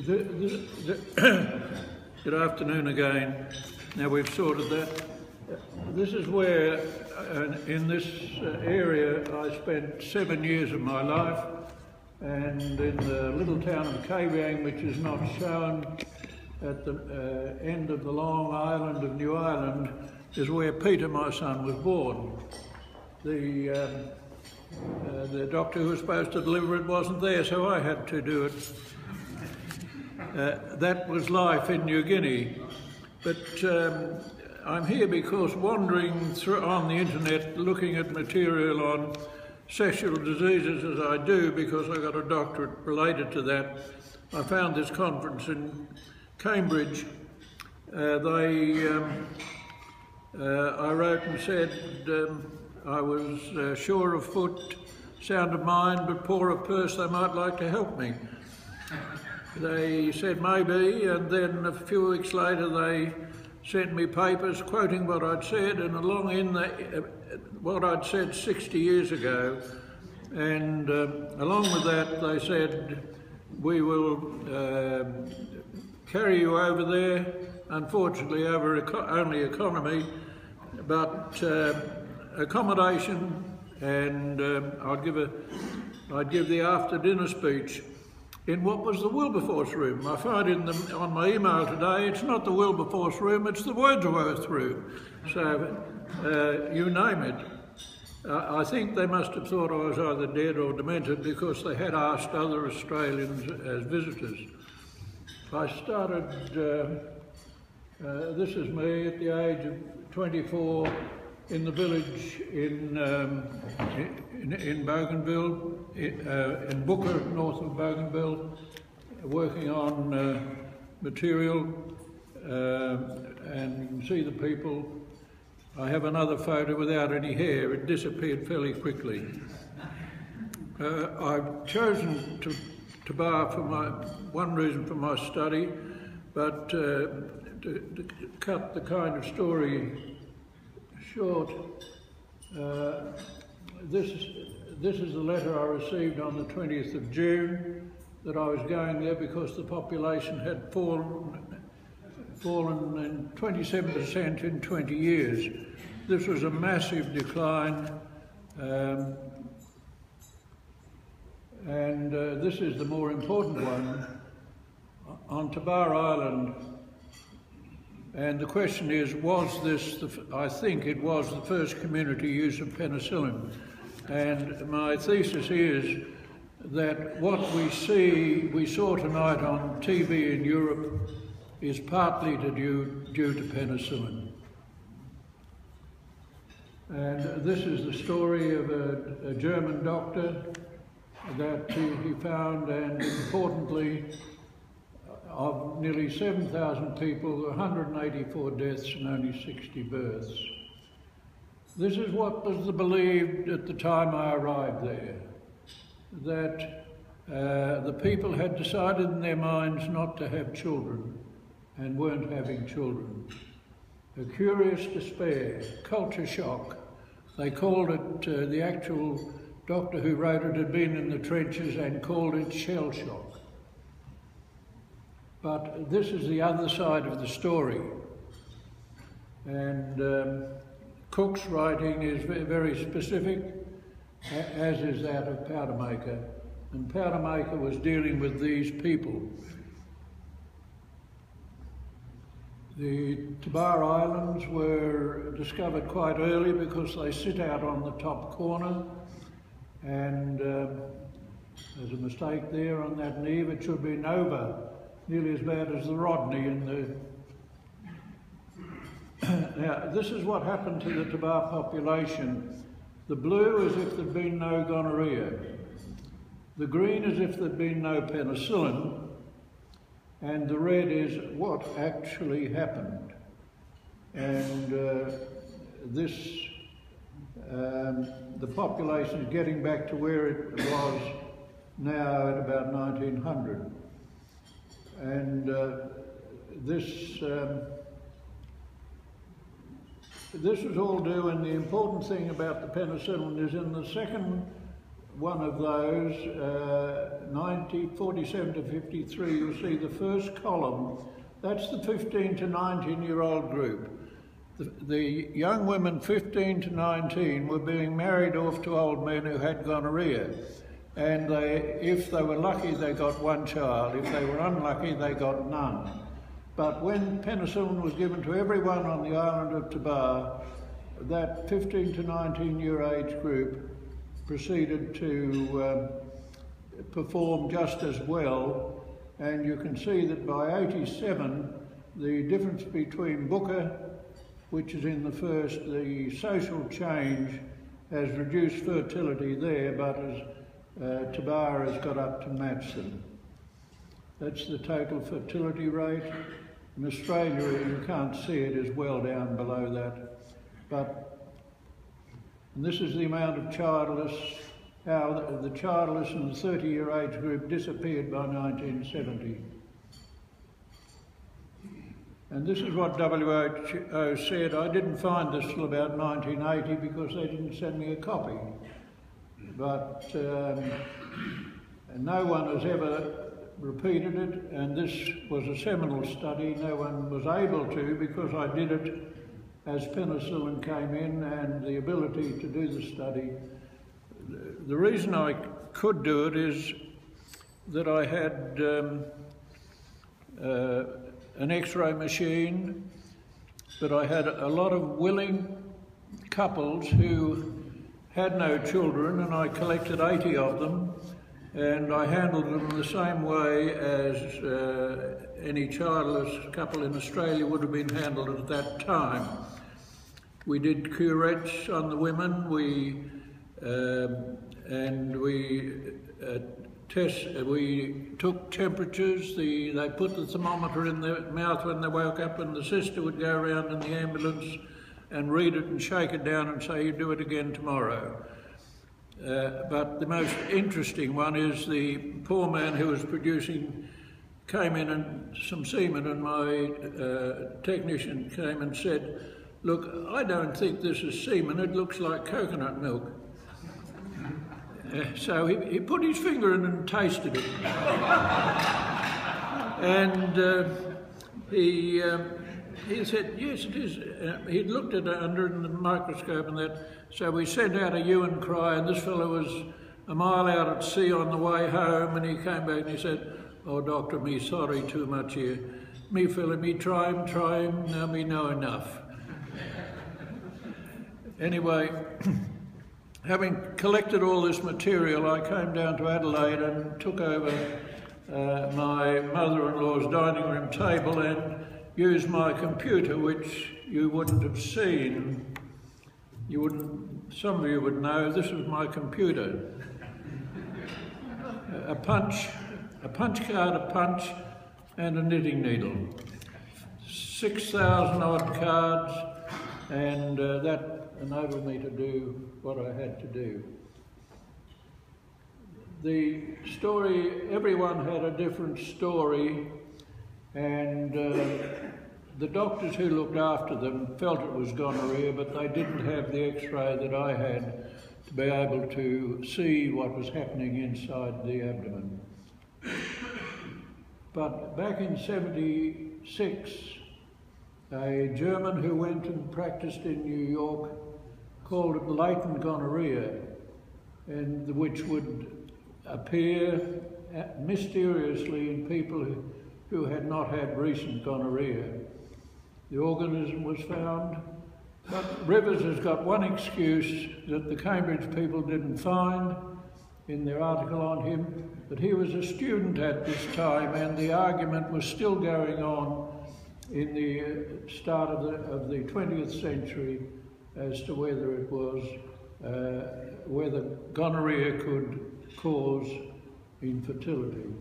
Good afternoon again. Now we've sorted that. This is where, in this area, I spent 7 years of my life, and in the little town of Kayang, which is not shown at the end of the long island of New Ireland, is where Peter, my son, was born. The doctor who was supposed to deliver it wasn't there, so I had to do it. That was life in New Guinea. But I'm here because wandering through on the internet, looking at material on sexual diseases as I do, because I got a doctorate related to that, I found this conference in Cambridge. I wrote and said I was sure of foot, sound of mind, but poor of purse, they might like to help me. They said maybe, and then a few weeks later they sent me papers quoting what I'd said, and along in what I'd said 60 years ago, and along with that they said, we will carry you over there, unfortunately over only economy, but accommodation, and I'd give the after dinner speech in what was the Wilberforce room. I find on my email today, it's not the Wilberforce room, it's the Wordsworth room. So you name it. I think they must have thought I was either dead or demented, because they had asked other Australians as visitors. I started, this is me at the age of 24 in the village in Bougainville, in Booker, north of Bougainville, working on material, and you can see the people. I have another photo without any hair. It disappeared fairly quickly. I've chosen Tabar for one reason for my study, but to cut the kind of story short, this is the letter I received on the 20th of June, that I was going there because the population had fallen in 27% in 20 years. This was a massive decline, and this is the more important one, on Tabar Island. And the question is, was this, I think it was the first community use of penicillin. And my thesis is that what we saw tonight on TV in Europe is partly due to penicillin. And this is the story of a German doctor that he found, and importantly, of nearly 7,000 people, 184 deaths and only 60 births. This is what was believed at the time I arrived there, that the people had decided in their minds not to have children and weren't having children. A curious despair, culture shock. They called it, the actual doctor who wrote it had been in the trenches and called it shell shock. But this is the other side of the story. And Cook's writing is very specific, as is that of Powdermaker. And Powdermaker was dealing with these people. The Tabar Islands were discovered quite early because they sit out on the top corner, and there's a mistake there on that neve. It should be Nova, nearly as bad as the Rodney in the... Now, this is what happened to the Tabar population. The blue as if there'd been no gonorrhea. The green as if there'd been no penicillin. And the red is what actually happened. And the population is getting back to where it was now at about 1900. And this was all due, and the important thing about the penicillin is in the second one of those, 47 to 53, you'll see the first column. That's the 15 to 19-year-old group. The young women 15 to 19 were being married off to old men who had gonorrhea. And if they were lucky, they got one child. If they were unlucky, they got none. But when penicillin was given to everyone on the island of Tabar, that 15 to 19-year age group proceeded to perform just as well. And you can see that by 87, the difference between Booker, which is in the first, the social change has reduced fertility there, but as Tabar has got up to match them. That's the total fertility rate. In Australia, you can't see it, is well down below that. And this is the amount of childless, how the childless in the 30-year age group disappeared by 1970. And this is what WHO said. I didn't find this till about 1980 because they didn't send me a copy. But no one has ever repeated it, and this was a seminal study. No one was able to, because I did it as penicillin came in and the ability to do the study. The reason I could do it is that I had an X-ray machine, but I had a lot of willing couples who had no children, and I collected 80 of them, and I handled them the same way as any childless couple in Australia would have been handled at that time. We did curettes on the women, we took temperatures, they put the thermometer in their mouth when they woke up, and the sister would go around in the ambulance and read it and shake it down and say, you do it again tomorrow. But the most interesting one is the poor man who was producing, came in and some semen, and my technician came and said, look, I don't think this is semen, it looks like coconut milk. So he put his finger in and tasted it. And he said, yes, it is. He'd looked at it under the microscope and that. So we sent out a hue and cry, and this fellow was a mile out at sea on the way home, and he came back and he said, oh, doctor, me sorry too much here. Me fella, me try him, now me know enough. Anyway, having collected all this material, I came down to Adelaide and took over my mother-in-law's dining room table and used my computer, which you wouldn't have seen. Some of you would know, this was my computer. A punch card, a punch, and a knitting needle. 6,000 odd cards, and that enabled me to do what I had to do. The story, everyone had a different story, and the doctors who looked after them felt it was gonorrhea, but they didn't have the X-ray that I had to be able to see what was happening inside the abdomen. But back in '76, a German who went and practiced in New York called it latent gonorrhea, and which would appear mysteriously in people who had not had recent gonorrhea. The organism was found, but Rivers has got one excuse that the Cambridge people didn't find in their article on him, that he was a student at this time, and the argument was still going on in the start of the 20th century as to whether it was, whether gonorrhea could cause infertility.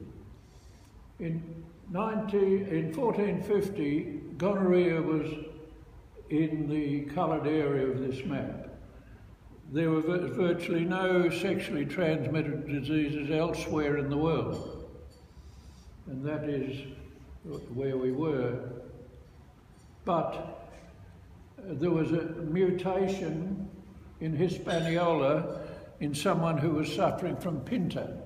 In 1450, gonorrhea was in the coloured area of this map. There were virtually no sexually transmitted diseases elsewhere in the world, and that is where we were. But there was a mutation in Hispaniola in someone who was suffering from pinta.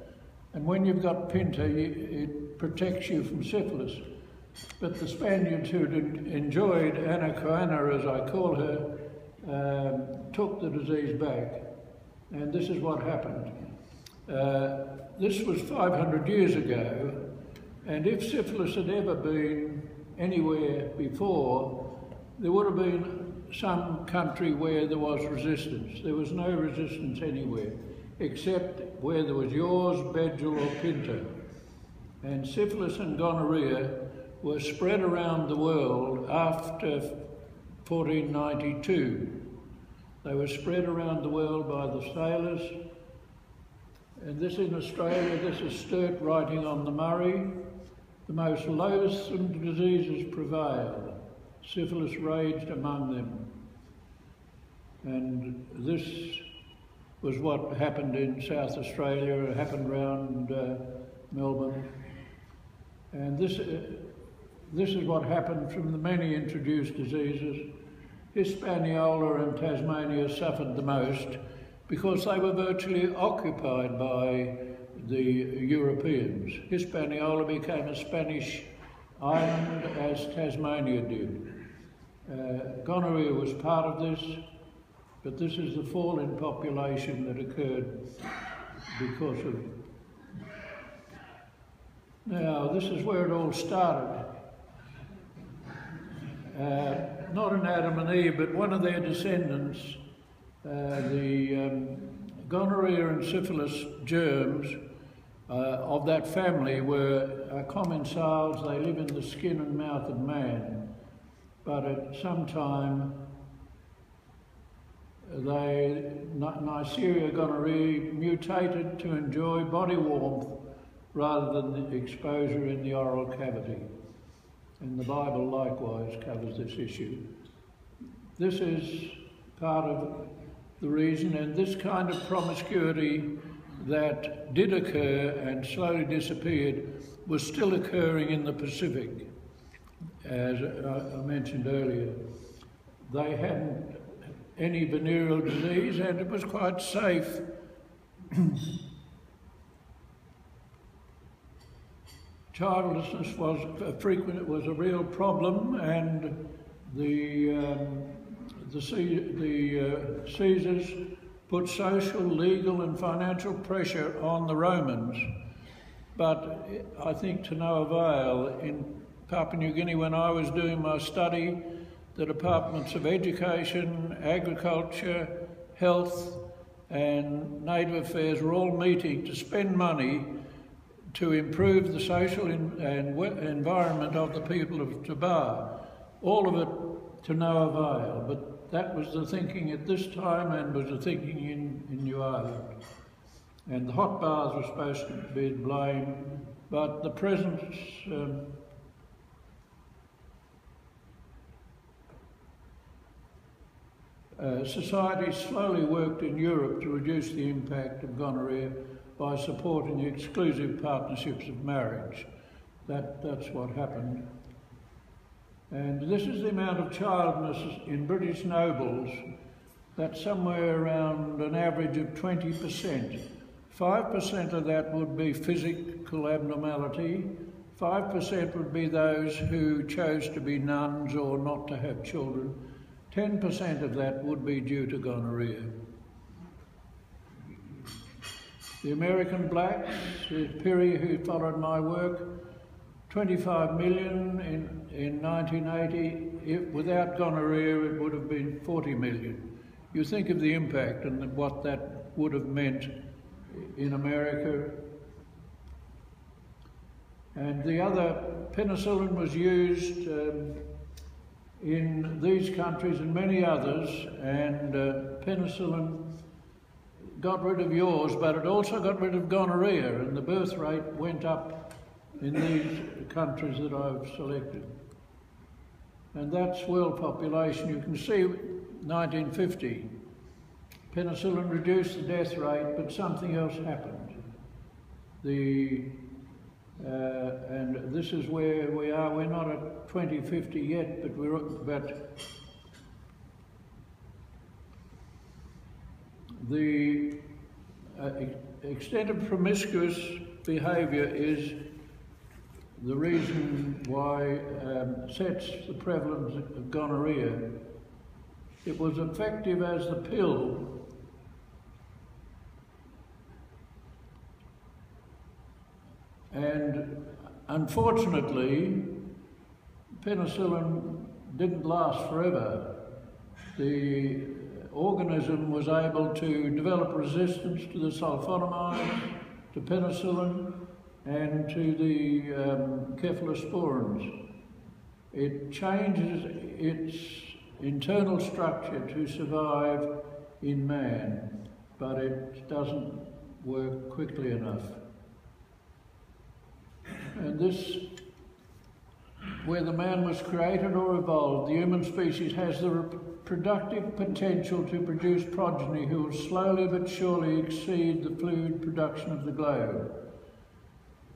And when you've got pinta, it protects you from syphilis. But the Spaniards who'd enjoyed anacoana, as I call her, took the disease back. And this is what happened. This was 500 years ago, and if syphilis had ever been anywhere before, there would have been some country where there was resistance. There was no resistance anywhere, except where there was yaws, bedgel or pinta. And syphilis and gonorrhea were spread around the world after 1492. They were spread around the world by the sailors. And this in Australia, this is Sturt writing on the Murray. The most loathsome diseases prevailed. Syphilis raged among them. And this was what happened in South Australia, it happened around Melbourne. And this is what happened from the many introduced diseases. Hispaniola and Tasmania suffered the most because they were virtually occupied by the Europeans. Hispaniola became a Spanish island, as Tasmania did. Gonorrhea was part of this, but this is the fall in population that occurred because of... Now, this is where it all started. Not in Adam and Eve, but one of their descendants, the gonorrhea and syphilis germs of that family were commensals. They live in the skin and mouth of man, but at some time Neisseria gonorrhoeae mutated to enjoy body warmth rather than the exposure in the oral cavity. And the Bible likewise covers this issue. This is part of the reason, and this kind of promiscuity that did occur and slowly disappeared was still occurring in the Pacific, as I mentioned earlier. They hadn't any venereal disease and it was quite safe. Childlessness was a real problem, and the Caesars put social, legal and financial pressure on the Romans, but I think to no avail. In Papua New Guinea, when I was doing my study, the departments of education, agriculture, health and native affairs were all meeting to spend money to improve the social and environment of the people of Tabar. All of it to no avail, but that was the thinking at this time and was the thinking in New Ireland. And the hot baths were supposed to be to blame, but the presence society slowly worked in Europe to reduce the impact of gonorrhea by supporting the exclusive partnerships of marriage. That's what happened. And this is the amount of childlessness in British nobles. That's somewhere around an average of 20%. 5% of that would be physical abnormality. 5% would be those who chose to be nuns or not to have children. 10% of that would be due to gonorrhea. The American blacks, Piri, who followed my work, 25 million in 1980. Without gonorrhea, it would have been 40 million. You think of the impact and what that would have meant in America. And the other, penicillin was used in these countries and many others, and penicillin got rid of yaws, but it also got rid of gonorrhea, and the birth rate went up in these countries that I've selected. And that's world population. You can see 1950, penicillin reduced the death rate, but something else happened. And this is where we are. We're not at 2050 yet, but the extent of promiscuous behaviour is the reason why sets the prevalence of gonorrhea. It was effective as the pill, and unfortunately penicillin didn't last forever. The organism was able to develop resistance to the sulfonamides, to penicillin, and to the cephalosporins. It changes its internal structure to survive in man, but it doesn't work quickly enough. And this, whether man was created or evolved, the human species has the reproductive potential to produce progeny who will slowly but surely exceed the fluid production of the globe.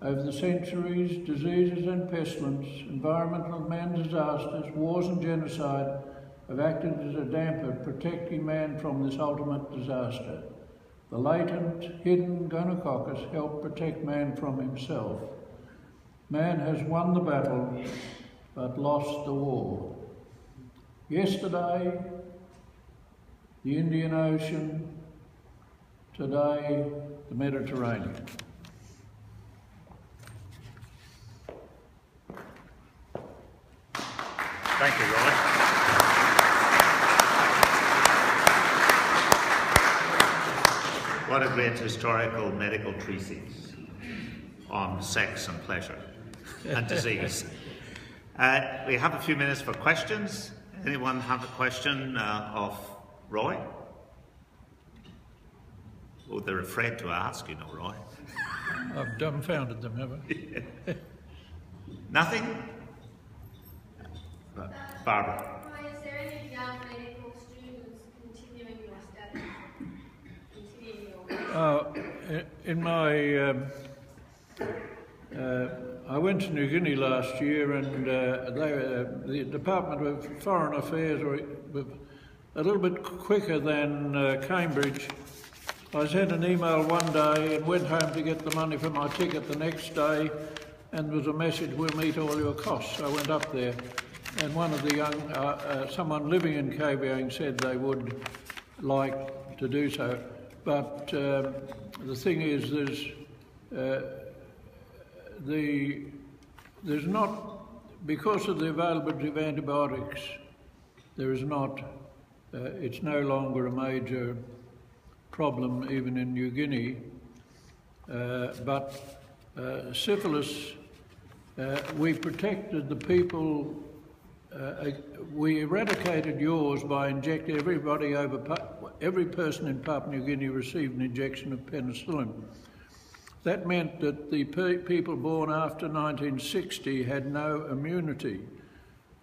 Over the centuries, diseases and pestilence, environmental and man disasters, wars and genocide have acted as a damper protecting man from this ultimate disaster. The latent, hidden gonococcus helped protect man from himself. Man has won the battle, but lost the war. Yesterday, the Indian Ocean, today, the Mediterranean. Thank you, Roy. What a great historical medical treatise on sex and pleasure and disease. We have a few minutes for questions. Anyone have a question of Roy? Oh, they're afraid to ask, you know, Roy. I've dumbfounded them, haven't I? Nothing? Barbara. Roy, is there any young medical students continuing your studies? In my, I went to New Guinea last year, and the Department of Foreign Affairs were a little bit quicker than Cambridge. I sent an email one day and went home to get the money for my ticket the next day, and there was a message, "We'll meet all your costs." I went up there, and one of the young, someone living in Kavieng said they would like to do so. But the thing is, there's not, because of the availability of antibiotics, there is not, it's no longer a major problem even in New Guinea. But syphilis, we protected the people. We eradicated yours by injecting every person in Papua New Guinea received an injection of penicillin. That meant that the people born after 1960 had no immunity.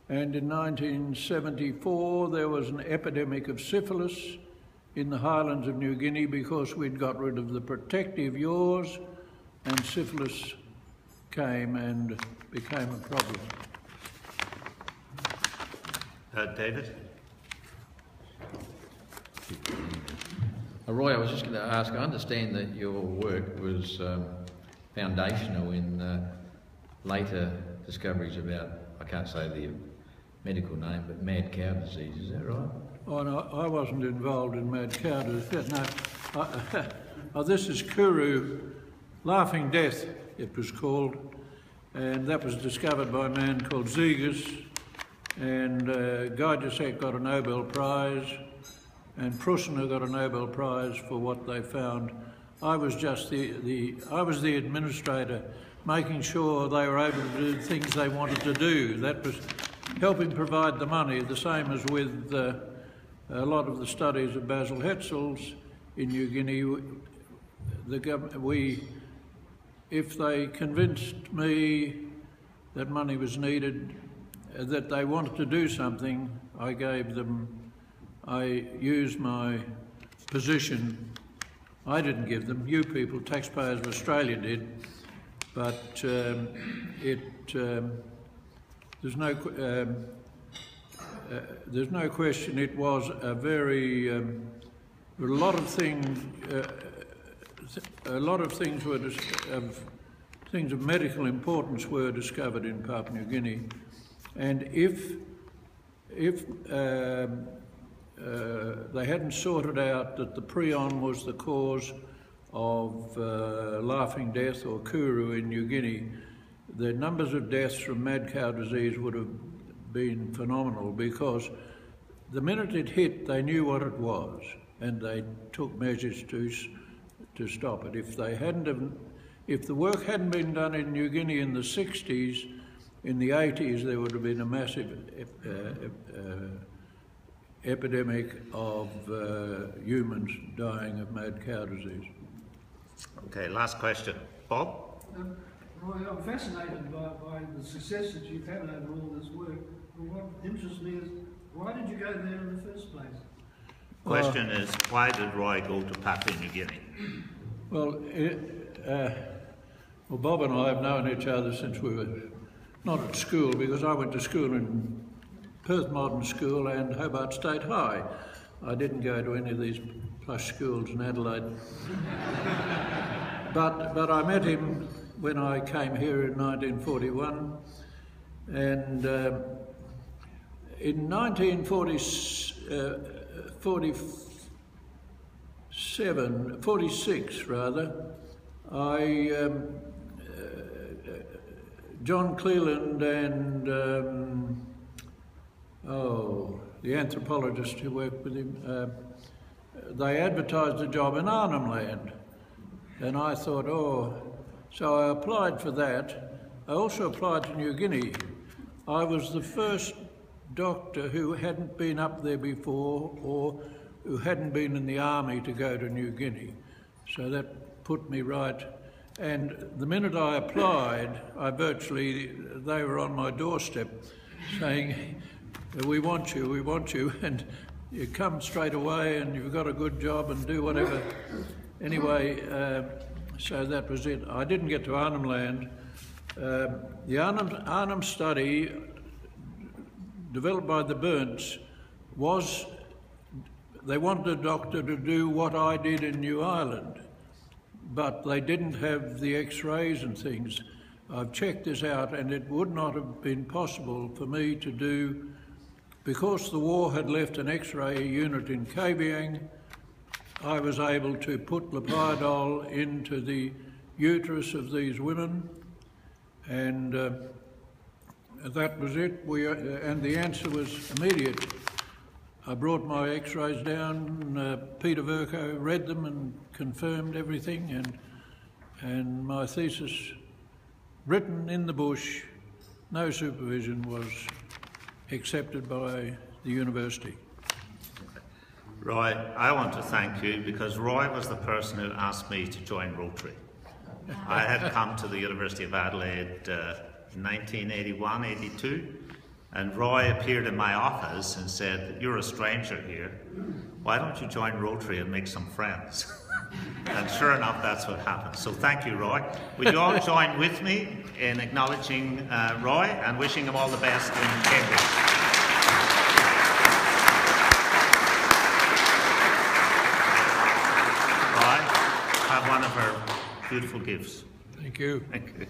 And in 1974 there was an epidemic of syphilis in the highlands of New Guinea because we'd got rid of the protective yaws, and syphilis came and became a problem. David? Roy, I was just going to ask, I understand that your work was foundational in later discoveries about, I can't say the medical name, but mad cow disease, is that right? Oh no, I wasn't involved in mad cow disease. No, this is kuru, laughing death it was called, and that was discovered by a man called Xray. And Gajasek got a Nobel Prize, and Prussener got a Nobel Prize for what they found. I was just I was the administrator, making sure they were able to do things they wanted to do. That was helping provide the money, the same as with a lot of the studies of Basil Hetzel's in New Guinea. If they convinced me that money was needed, that they wanted to do something, I used my position. I didn't give them, you people, taxpayers of Australia did, but there's no question it was a very, a lot of things, a lot of things were things of medical importance were discovered in Papua New Guinea, and if they hadn't sorted out that the prion was the cause of laughing death or kuru in New Guinea, the numbers of deaths from mad cow disease would have been phenomenal, because the minute it hit, they knew what it was, and they took measures to stop it. If the work hadn't been done in New Guinea in the 60s, in the 80s there would have been a massive epidemic of humans dying of mad cow disease. Okay, last question. Bob? Roy, I'm fascinated by the success that you've had over all this work. And what interests me is, why did you go there in the first place? Question is, why did Roy go to Papua New Guinea? Well, Bob and I have known each other since we were not at school, because I went to school in Perth Modern School and Hobart State High. I didn't go to any of these plush schools in Adelaide. But I met him when I came here in 1941, and in 1946 rather, John Cleland and the anthropologist who worked with him, they advertised a job in Arnhem Land, and I thought, so I applied for that. I also applied to New Guinea. I was the first doctor who hadn't been up there before, or who hadn't been in the army, to go to New Guinea. So that put me right. And the minute I applied, they were on my doorstep saying, we want you, and you come straight away and you've got a good job and do whatever. Anyway, so that was it. I didn't get to Arnhem Land. The Arnhem study, developed by the Bernts, was they wanted a doctor to do what I did in New Ireland, but they didn't have the X-rays and things. I've checked this out, and it would not have been possible for me to do, because the war had left an X-ray unit in Kavieng. I was able to put Lepidol into the uterus of these women, and that was it. And the answer was immediate. I brought my X-rays down, Peter Verco read them and confirmed everything, and my thesis, written in the bush, no supervision, was accepted by the university. Roy, I want to thank you, because Roy was the person who asked me to join Rotary. I had come to the University of Adelaide in 1981-82, and Roy appeared in my office and said, "You're a stranger here, why don't you join Rotary and make some friends?" And sure enough, that's what happened. So thank you, Roy. Would you all join with me in acknowledging Roy and wishing him all the best in Cambridge? Roy, have one of our beautiful gifts. Thank you. Thank you.